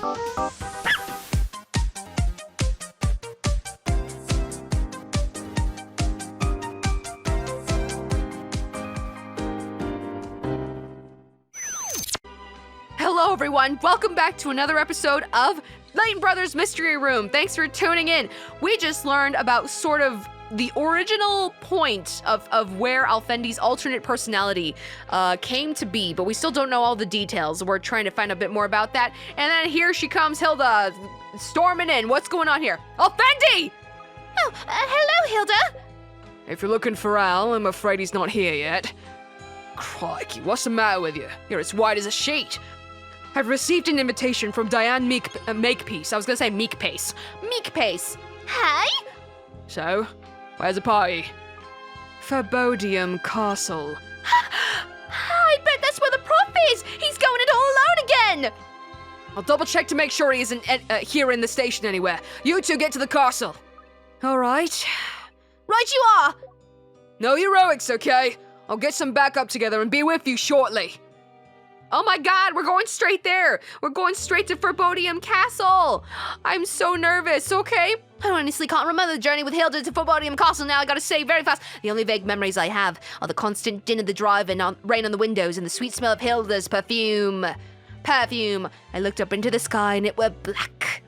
Hello everyone, welcome back to another episode of Layton Brothers Mystery Room. Thanks for tuning in. We just learned about sort of the original point of where Alfendi's alternate personality came to be, but we still don't know all the details. We're trying to find a bit more about that. And then here she comes, Hilda, storming in. What's going on here? Alfendi! Oh, hello, Hilda. If you're looking for Al, I'm afraid he's not here yet. Crikey, what's the matter with you? You're as white as a sheet. I've received an invitation from Diane Makepeace. I was gonna say Makepeace. Makepeace. Hey? So, where's the party? Forbodium Castle. I bet that's where the prof is. He's going it all alone again. I'll double check to make sure he isn't here in the station anywhere. You two get to the castle. All right. Right you are. No heroics, okay? I'll get some backup together and be with you shortly. Oh my god, we're going straight there. We're going straight to Forbodium Castle. I'm so nervous, okay? I honestly can't remember the journey with Hilda to Forbodium Castle now. I gotta say very fast. The only vague memories I have are the constant din of the drive and rain on the windows and the sweet smell of Hilda's perfume. Perfume. I looked up into the sky and it were black.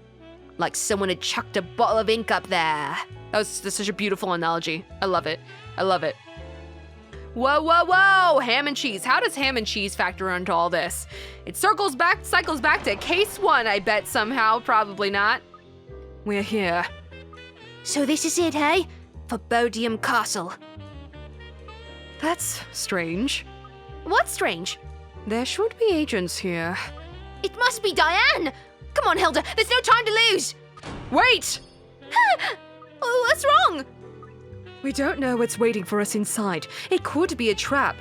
Like someone had chucked a bottle of ink up there. That's such a beautiful analogy. I love it. I love it. Whoa, whoa, whoa! Ham and cheese. How does ham and cheese factor into all this? It cycles back to case 1, I bet somehow. Probably not. We're here. So this is it, hey? Forbodium Castle. That's strange. What's strange? There should be agents here. It must be Diane! Come on, Hilda, there's no time to lose! Wait! What's wrong? We don't know what's waiting for us inside. It could be a trap.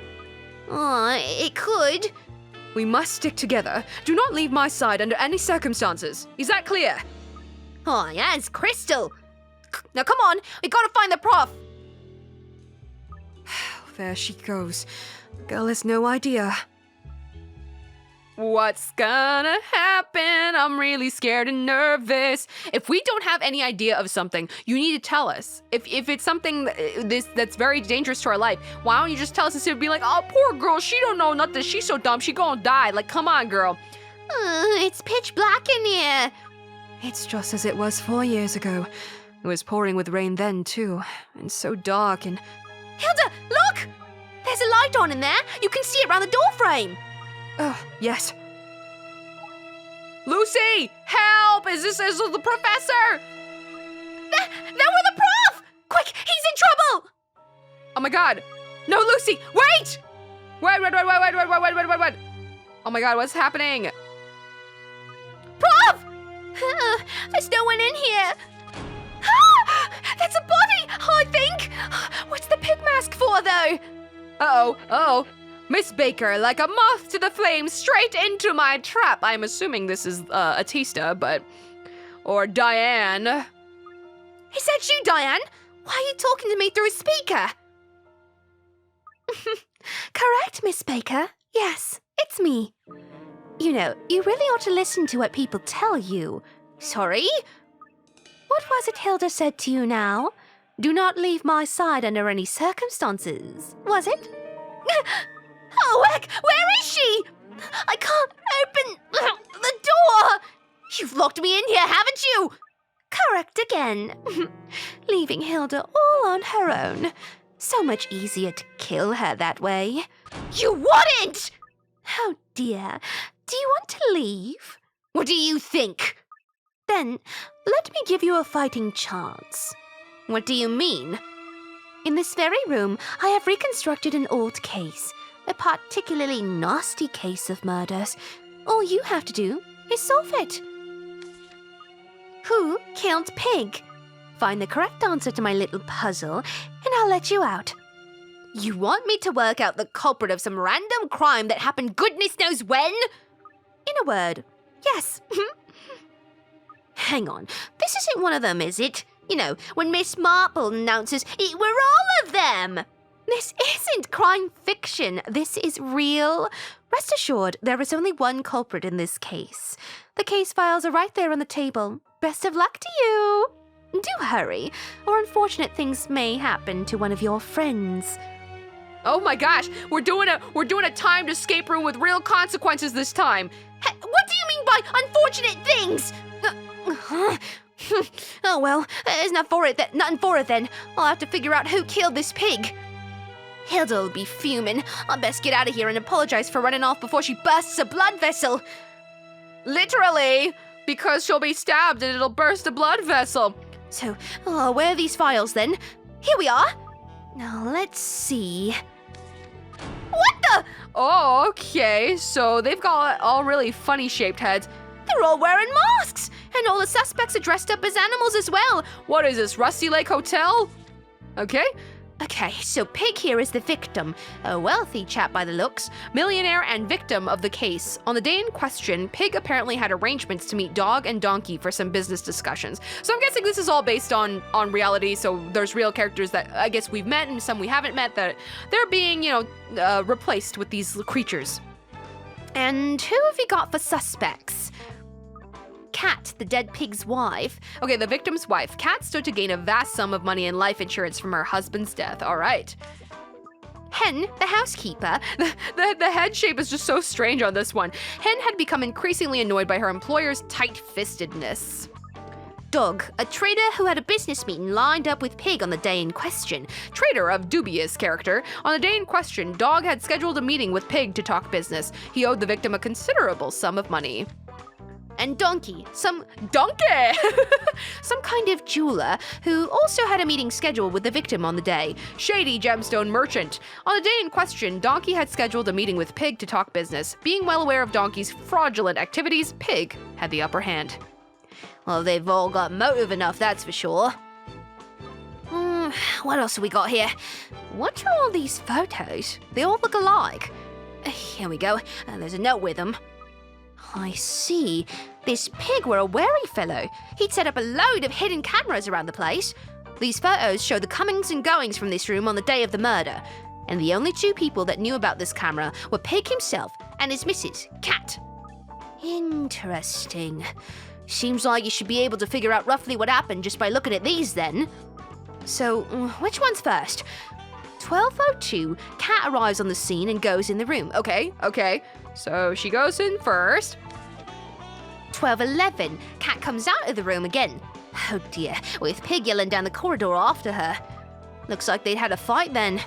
It could. We must stick together. Do not leave my side under any circumstances. Is that clear? Oh, yeah, it's crystal. Now come on, we gotta find the prof. There she goes. The girl has no idea. What's gonna happen? I'm really scared and nervous. If we don't have any idea of something, you need to tell us. If it's something that's very dangerous to our life, why don't you just tell us instead of being like, oh, poor girl, she don't know nothing, she's so dumb, she gonna die. Like, come on, girl. It's pitch black in here. It's just as it was 4 years ago. It was pouring with rain then, too, and so dark and... Hilda, look! There's a light on in there. You can see it around the door frame. Oh, yes. Lucy! Help! Is this the professor? There were the prof! Quick, he's in trouble! Oh my god. No, Lucy! Wait! Wait. Oh my god, what's happening? Prof! There's no one in here. That's a body, I think. What's the pig mask for, though? Uh-oh. Miss Baker, like a moth to the flame, straight into my trap. I'm assuming this is Atista, but... Or Diane. Is that you, Diane? Why are you talking to me through a speaker? Correct, Miss Baker. Yes, it's me. You know, you really ought to listen to what people tell you. Sorry? What was it Hilda said to you now? Do not leave my side under any circumstances, was it? Oh, heck, where is she? I can't open the door. You've locked me in here, haven't you? Correct again. Leaving Hilda all on her own. So much easier to kill her that way. You wouldn't! Oh, dear. Do you want to leave? What do you think? Then, let me give you a fighting chance. What do you mean? In this very room, I have reconstructed an old case. A particularly nasty case of murders. All you have to do is solve it. Who killed Pig? Find the correct answer to my little puzzle, and I'll let you out. You want me to work out the culprit of some random crime that happened goodness knows when? In a word, yes. Hang on, this isn't one of them, is it? You know, when Miss Marple announces it were all of them. This isn't crime fiction. This is real. Rest assured, there is only one culprit in this case. The case files are right there on the table. Best of luck to you. Do hurry, or unfortunate things may happen to one of your friends. Oh my gosh, we're doing a timed escape room with real consequences this time. What do you mean by unfortunate things? Oh well, there's nothing for it then. I'll have to figure out who killed this pig. Hilda'll be fuming. I'll best get out of here and apologize for running off before she bursts a blood vessel. Literally, because she'll be stabbed and it'll burst a blood vessel. So, where are these files then? Here we are. Now let's see. What the? Oh, okay, so they've got all really funny shaped heads. They're all wearing masks, and all the suspects are dressed up as animals as well. What is this, Rusty Lake Hotel? Okay. Okay, so Pig here is the victim, a wealthy chap by the looks. Millionaire and victim of the case. On the day in question, Pig apparently had arrangements to meet Dog and Donkey for some business discussions. So I'm guessing this is all based on reality, so there's real characters that I guess we've met and some we haven't met that they're being, replaced with these creatures. And who have we got for suspects? Kat, the dead pig's wife. Okay, the victim's wife. Kat stood to gain a vast sum of money in life insurance from her husband's death. All right. Hen, the housekeeper. The head shape is just so strange on this one. Hen had become increasingly annoyed by her employer's tight-fistedness. Dog, a trader who had a business meeting lined up with Pig on the day in question. Trader of dubious character. On the day in question, Dog had scheduled a meeting with Pig to talk business. He owed the victim a considerable sum of money. And Donkey, some kind of jeweler who also had a meeting scheduled with the victim on the day. Shady gemstone merchant. On the day in question, Donkey had scheduled a meeting with Pig to talk business. Being well aware of Donkey's fraudulent activities, Pig had the upper hand. Well, they've all got motive enough, that's for sure. What else have we got here? What are all these photos? They all look alike. Here we go, and there's a note with them. I see. This Pig were a wary fellow. He'd set up a load of hidden cameras around the place. These photos show the comings and goings from this room on the day of the murder. And the only two people that knew about this camera were Pig himself and his missus, Kat. Interesting. Seems like you should be able to figure out roughly what happened just by looking at these then. So, which one's first? 12:02, Kat arrives on the scene and goes in the room. Okay. So she goes in first. 12:11, Kat comes out of the room again. Oh dear, with Pig yelling down the corridor after her. Looks like they'd had a fight then.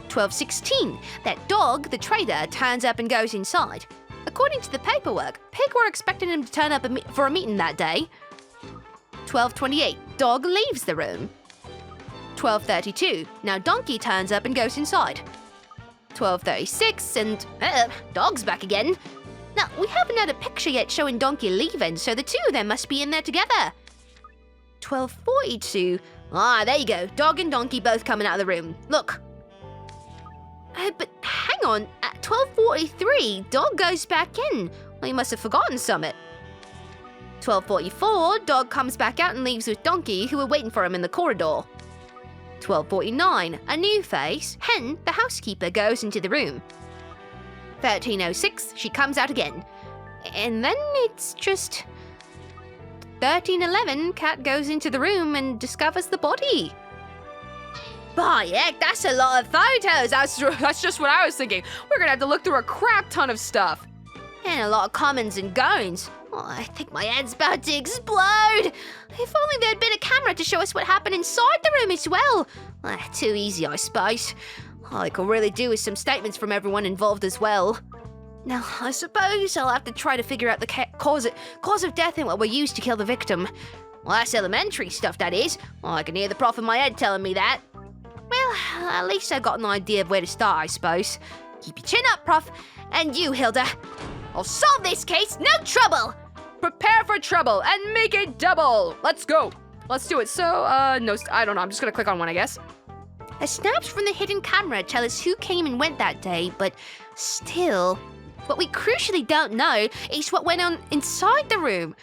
12:16, that Dog, the trader, turns up and goes inside. According to the paperwork, Pig were expecting him to turn up for a meeting that day. 12:28, Dog leaves the room. 12:32, now Donkey turns up and goes inside. 12:36, and Dog's back again. Now, we haven't had a picture yet showing Donkey leaving, so the two of them must be in there together. 12:42, there you go, Dog and Donkey both coming out of the room. Look. But hang on, at 12:43, Dog goes back in. Well, he must have forgotten something. 12:44, Dog comes back out and leaves with Donkey, who were waiting for him in the corridor. 12:49, a new face, Hen, the housekeeper, goes into the room. 13:06, she comes out again. And then it's just... 13:11, Kat goes into the room and discovers the body. By heck, that's a lot of photos. That's just what I was thinking. We're gonna have to look through a crap ton of stuff. And a lot of comings and goings. Oh, I think my head's about to explode. If only there'd been a camera to show us what happened inside the room as well. Too easy, I suppose. All I can really do is some statements from everyone involved as well. Now, I suppose I'll have to try to figure out the cause of death and what were used to kill the victim. Well, that's elementary stuff, that is. I can hear the prof in my head telling me that. Well, at least I've got an idea of where to start, I suppose. Keep your chin up, Prof. And you, Hilda. I'll solve this case, no trouble! Prepare for trouble and make it double! Let's go! Let's do it. So, no, I don't know. I'm just gonna click on one, I guess. The snaps from the hidden camera tell us who came and went that day, but still, what we crucially don't know is what went on inside the room.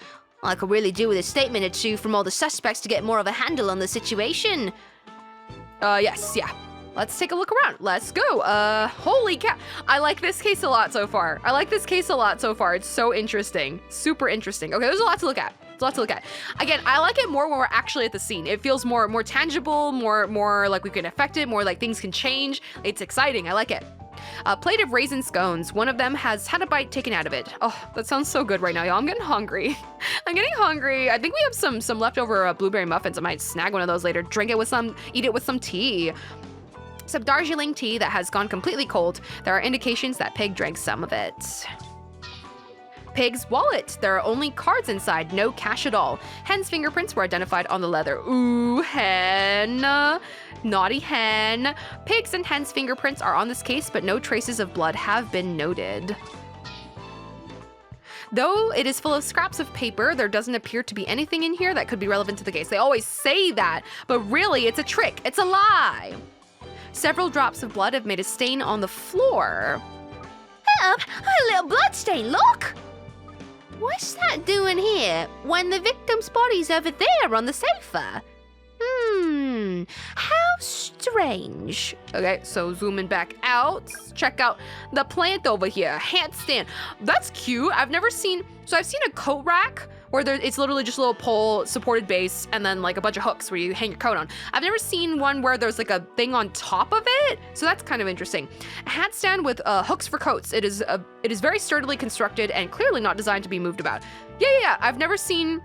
I could really do with a statement or two from all the suspects to get more of a handle on the situation. Yes, yeah. Let's take a look around. Let's go. Holy cow. I like this case a lot so far. It's so interesting. Super interesting. Okay, there's a lot to look at. Again, I like it more when we're actually at the scene. It feels more tangible, more like we can affect it, more like things can change. It's exciting. I like it. A plate of raisin scones. One of them has had a bite taken out of it. Oh, that sounds so good right now, y'all. I'm getting hungry. I think we have some leftover blueberry muffins. I might snag one of those later. Eat it with some tea. Some Darjeeling tea that has gone completely cold. There are indications that Pig drank some of it. Pig's wallet. There are only cards inside, no cash at all. Hen's fingerprints were identified on the leather. Ooh, hen. Naughty hen. Pig's and hen's fingerprints are on this case, but no traces of blood have been noted. Though it is full of scraps of paper, there doesn't appear to be anything in here that could be relevant to the case. They always say that, but really it's a trick. It's a lie. Several drops of blood have made a stain on the floor. Help! A little blood stain, look! What's that doing here when the victim's body's over there on the sofa? How strange. Okay, so zooming back out, check out the plant over here, handstand. That's cute. I've seen a coat rack where it's literally just a little pole supported base and then like a bunch of hooks where you hang your coat on. I've never seen one where there's like a thing on top of it, so that's kind of interesting. A hat stand with hooks for coats. It is very sturdily constructed and clearly not designed to be moved about. Yeah. I've never seen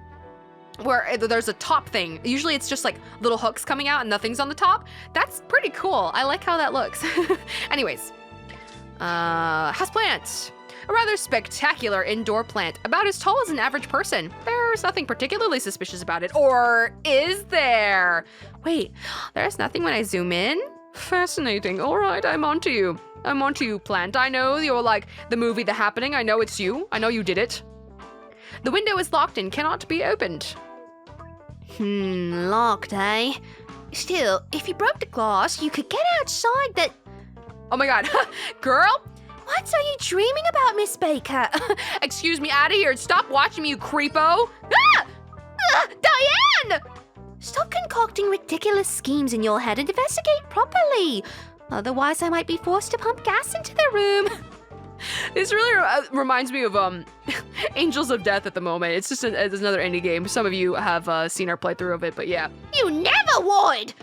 where there's a top thing. Usually it's just like little hooks coming out and nothing's on the top. That's pretty cool. I like how that looks. Anyways, houseplant. A rather spectacular indoor plant, about as tall as an average person. There's nothing particularly suspicious about it. Or is there? Wait, there's nothing when I zoom in? Fascinating. All right, I'm onto you, plant. I know you're like the movie The Happening. I know it's you. I know you did it. The window is locked and cannot be opened. Locked, eh? Still, if you broke the glass, you could get outside that... Oh my god, girl! What are you dreaming about, Miss Baker? Excuse me, out of here. Stop watching me, you creepo. Diane! Stop concocting ridiculous schemes in your head and investigate properly. Otherwise, I might be forced to pump gas into the room. This really reminds me of Angels of Death at the moment. It's just it's another indie game. Some of you have seen our playthrough of it, but yeah. You never would!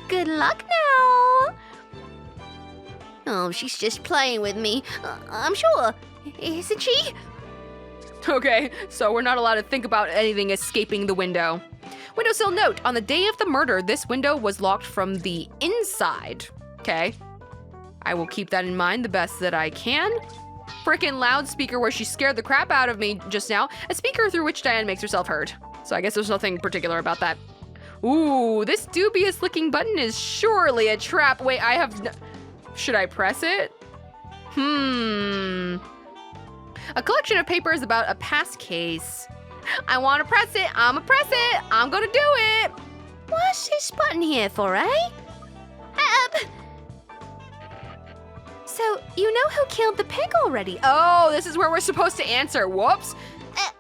Good luck now. Oh, she's just playing with me. I'm sure. Isn't she? Okay, so we're not allowed to think about anything escaping the window. Windowsill note, on the day of the murder, this window was locked from the inside. Okay. I will keep that in mind the best that I can. Frickin' loudspeaker where she scared the crap out of me just now. A speaker through which Diane makes herself heard. So I guess there's nothing particular about that. Ooh, this dubious looking button is surely a trap. Wait, should I press it? A collection of papers about a past case. I want to press it. I'm gonna press it. I'm gonna do it. What's this button here for, eh? Help! So, you know who killed the pig already? Oh, this is where we're supposed to answer. Whoops.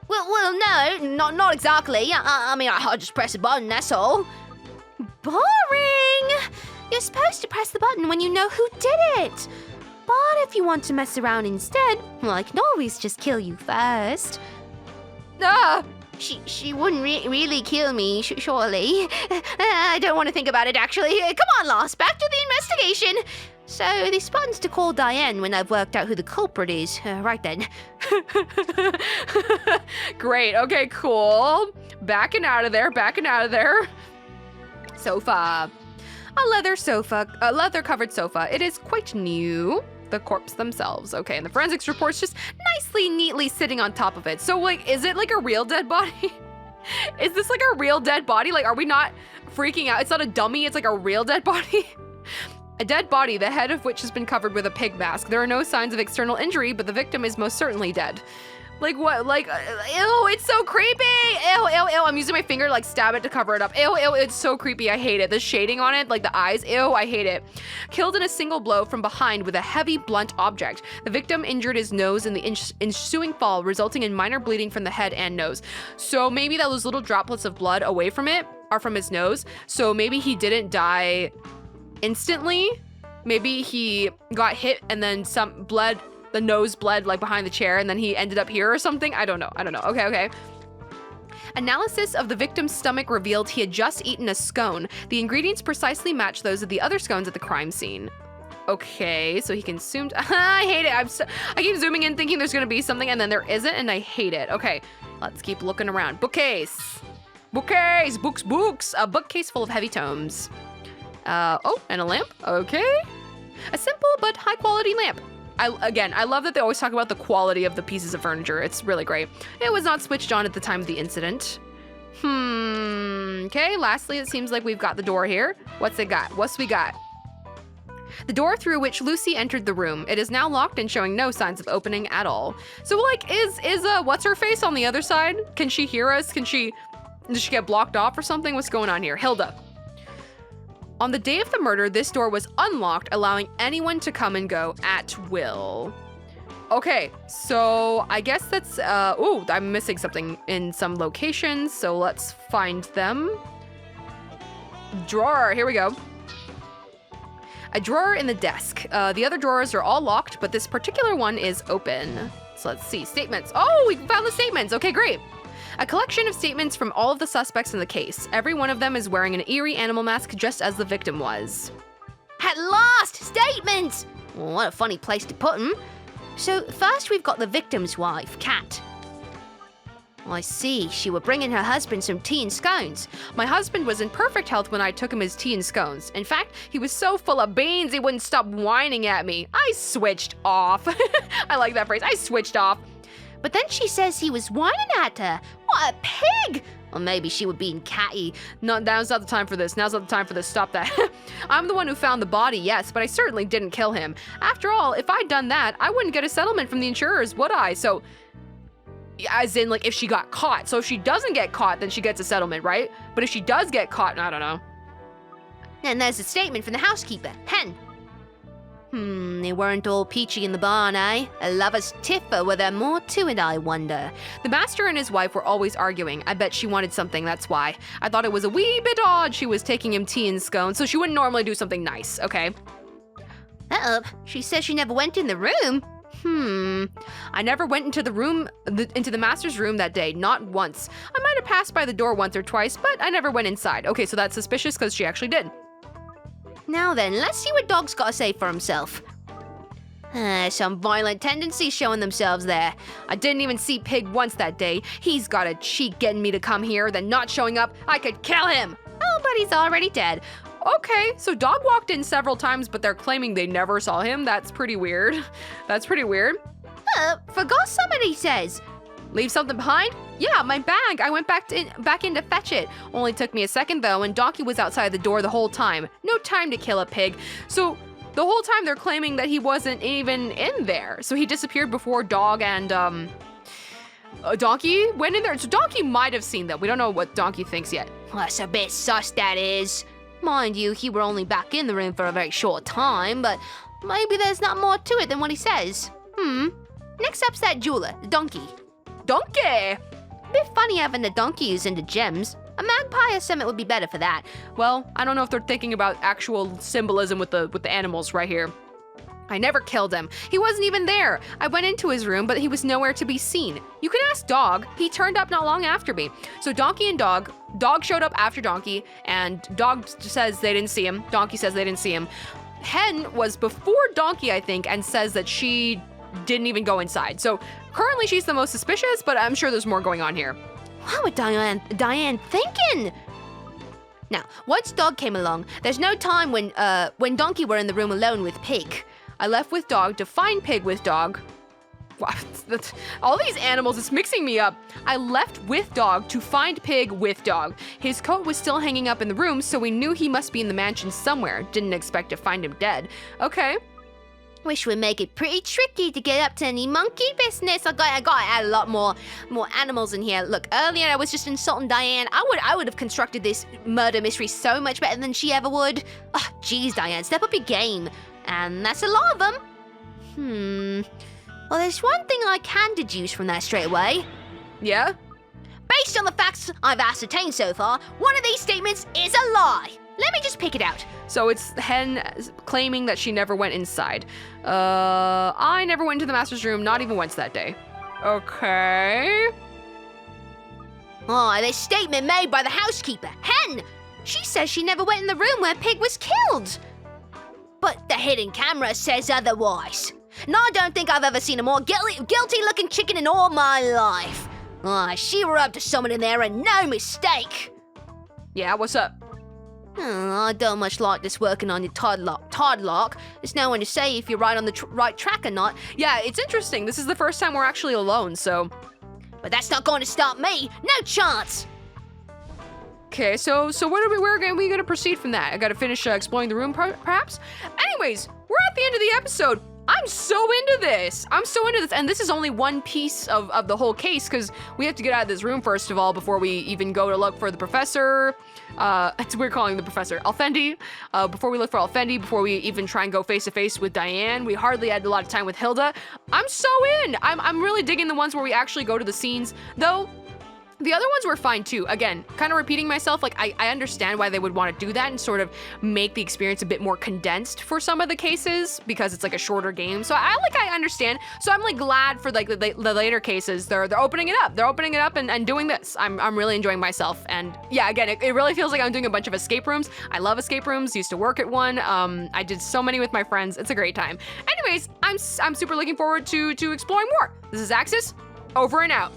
Well, no, not exactly. I mean, I just press a button, that's all. Boring! You're supposed to press the button when you know who did it. But if you want to mess around instead, well, I can always just kill you first. She wouldn't really kill me, surely. I don't want to think about it, actually. Come on, Lost, back to the investigation. So, this button's to call Diane when I've worked out who the culprit is. Right then. Great, okay, cool. Backing out of there. Sofa. A leather-covered sofa. It is quite new. The corpse themselves. Okay, and the forensics report's just nicely, neatly sitting on top of it. So, like, is it like a real dead body? Is this like a real dead body? Like, are we not freaking out? It's not a dummy, it's like a real dead body? A dead body, the head of which has been covered with a pig mask. There are no signs of external injury, but the victim is most certainly dead. Like what? Like, ew, it's so creepy. Ew. I'm using my finger to like stab it to cover it up. Ew, it's so creepy. I hate it. The shading on it, like the eyes, ew, I hate it. Killed in a single blow from behind with a heavy, blunt object. The victim injured his nose in the ensuing fall, resulting in minor bleeding from the head and nose. So maybe those little droplets of blood away from it are from his nose. So maybe he didn't die instantly. Maybe he got hit and then some blood, the nose bled like behind the chair and then he ended up here or something. I don't know. Okay. Analysis of the victim's stomach revealed he had just eaten a scone. The ingredients precisely match those of the other scones at the crime scene. Okay, so he consumed. I hate it. I keep zooming in thinking there's gonna be something and then there isn't, and I hate it. Okay, let's keep looking around. Bookcase. Books. A bookcase full of heavy tomes. Oh, and a lamp. Okay. A simple but high quality lamp. I love that they always talk about the quality of the pieces of furniture. It's really great. It was not switched on at the time of the incident. Okay, lastly, it seems like we've got the door here. What's we got? The door through which Lucy entered the room. It is now locked and showing no signs of opening at all. So like, is what's her face on the other side? Can she hear us? Does she get blocked off or something? What's going on here? Hilda. On the day of the murder, this door was unlocked, allowing anyone to come and go at will. Okay, so I guess that's, I'm missing something in some locations, so let's find them. Drawer, here we go. A drawer in the desk. The other drawers are all locked, but this particular one is open. So let's see, statements. Oh, we found the statements. Okay, great. A collection of statements from all of the suspects in the case. Every one of them is wearing an eerie animal mask just as the victim was. At last, statements! Well, what a funny place to put them. So first we've got the victim's wife, Kat. I see, she were bringing her husband some tea and scones. My husband was in perfect health when I took him his tea and scones. In fact, he was so full of beans he wouldn't stop whining at me. I switched off. I like that phrase, I switched off. But then she says he was whining at her. What a pig! Or maybe she were being catty. No, now's not the time for this. Stop that. I'm the one who found the body, yes, but I certainly didn't kill him. After all, if I'd done that, I wouldn't get a settlement from the insurers, would I? So, as in, like, if she got caught. So if she doesn't get caught, then she gets a settlement, right? But if she does get caught, I don't know. And there's a statement from the housekeeper, Hen. They weren't all peachy in the barn, eh? A lover's tiff, or were there more to it, I wonder? The master and his wife were always arguing. I bet she wanted something, that's why. I thought it was a wee bit odd she was taking him tea and scones, so she wouldn't normally do something nice, okay? She says she never went in the room. I never went into the master's room that day, not once. I might have passed by the door once or twice, but I never went inside. Okay, so that's suspicious because she actually did. Now then, let's see what Dog's got to say for himself. Some violent tendencies showing themselves there. I didn't even see Pig once that day. He's got a cheek getting me to come here, then not showing up. I could kill him. Oh, but he's already dead. Okay, so Dog walked in several times, but they're claiming they never saw him. That's pretty weird. Forgot something, he says. Leave something behind? Yeah, my bag. I went back in to fetch it. Only took me a second though, and Donkey was outside the door the whole time. No time to kill a pig. So the whole time they're claiming that he wasn't even in there. So he disappeared before Dog and Donkey went in there. So Donkey might have seen them. We don't know what Donkey thinks yet. Well, that's a bit sus, that is. Mind you, he were only back in the room for a very short time, but maybe there's not more to it than what he says. Next up's that jeweler, the donkey. Donkey! Bit funny having the donkey who's into gems. A magpie or something would be better for that. Well, I don't know if they're thinking about actual symbolism with the animals right here. I never killed him. He wasn't even there. I went into his room, but he was nowhere to be seen. You can ask Dog. He turned up not long after me. So Donkey and Dog showed up after Donkey, and Dog says they didn't see him. Donkey says they didn't see him. Hen was before Donkey, I think, and says that she didn't even go inside. So currently she's the most suspicious, but I'm sure there's more going on here. What was Diane thinking? Now, once Dog came along, there's no time when Donkey were in the room alone with Pig. I left with Dog to find Pig with Dog. Wow, all these animals, it's mixing me up. I left with Dog to find Pig with Dog. His coat was still hanging up in the room, so we knew he must be in the mansion somewhere. Didn't expect to find him dead. Okay. Wish we'd make it pretty tricky to get up to any monkey business. I got to add a lot more animals in here. Look, earlier I was just insulting Diane. I would have constructed this murder mystery so much better than she ever would. Oh, geez, Diane, step up your game. And that's a lot of them. Well, there's one thing I can deduce from that straight away. Yeah? Based on the facts I've ascertained so far, one of these statements is a lie. let me just pick it out. So it's Hen claiming that she never went inside. I never went into the master's room, not even once that day. Okay. Oh, this statement made by the housekeeper, Hen. She says she never went in the room where Pig was killed. But the hidden camera says otherwise. And I don't think I've ever seen a more guilty-looking chicken in all my life. She were up to something in there and no mistake. Yeah, what's up? I don't much like this working on your Todd lock. There's no one to say if you're right on the right track or not. Yeah, it's interesting. This is the first time we're actually alone, so... But that's not going to stop me. No chance. Okay, so where are we gonna proceed from that? I gotta finish exploring the room, perhaps? Anyways, we're at the end of the episode. I'm so into this. And this is only one piece of the whole case, because we have to get out of this room, first of all, before we even go to look for the professor. It's weird calling the professor Alfendi. Before we look for Alfendi, before we even try and go face-to-face with Diane. We hardly had a lot of time with Hilda. I'm so in. I'm really digging the ones where we actually go to the scenes, though. The other ones were fine too. Again, kind of repeating myself, like I understand why they would want to do that and sort of make the experience a bit more condensed for some of the cases, because it's like a shorter game. So I understand. So I'm like glad for like the later cases, they're opening it up. They're opening it up and doing this. I'm really enjoying myself. And yeah, again, it really feels like I'm doing a bunch of escape rooms. I love escape rooms. Used to work at one. I did so many with my friends. It's a great time. Anyways, I'm super looking forward to exploring more. This is Axis, over and out.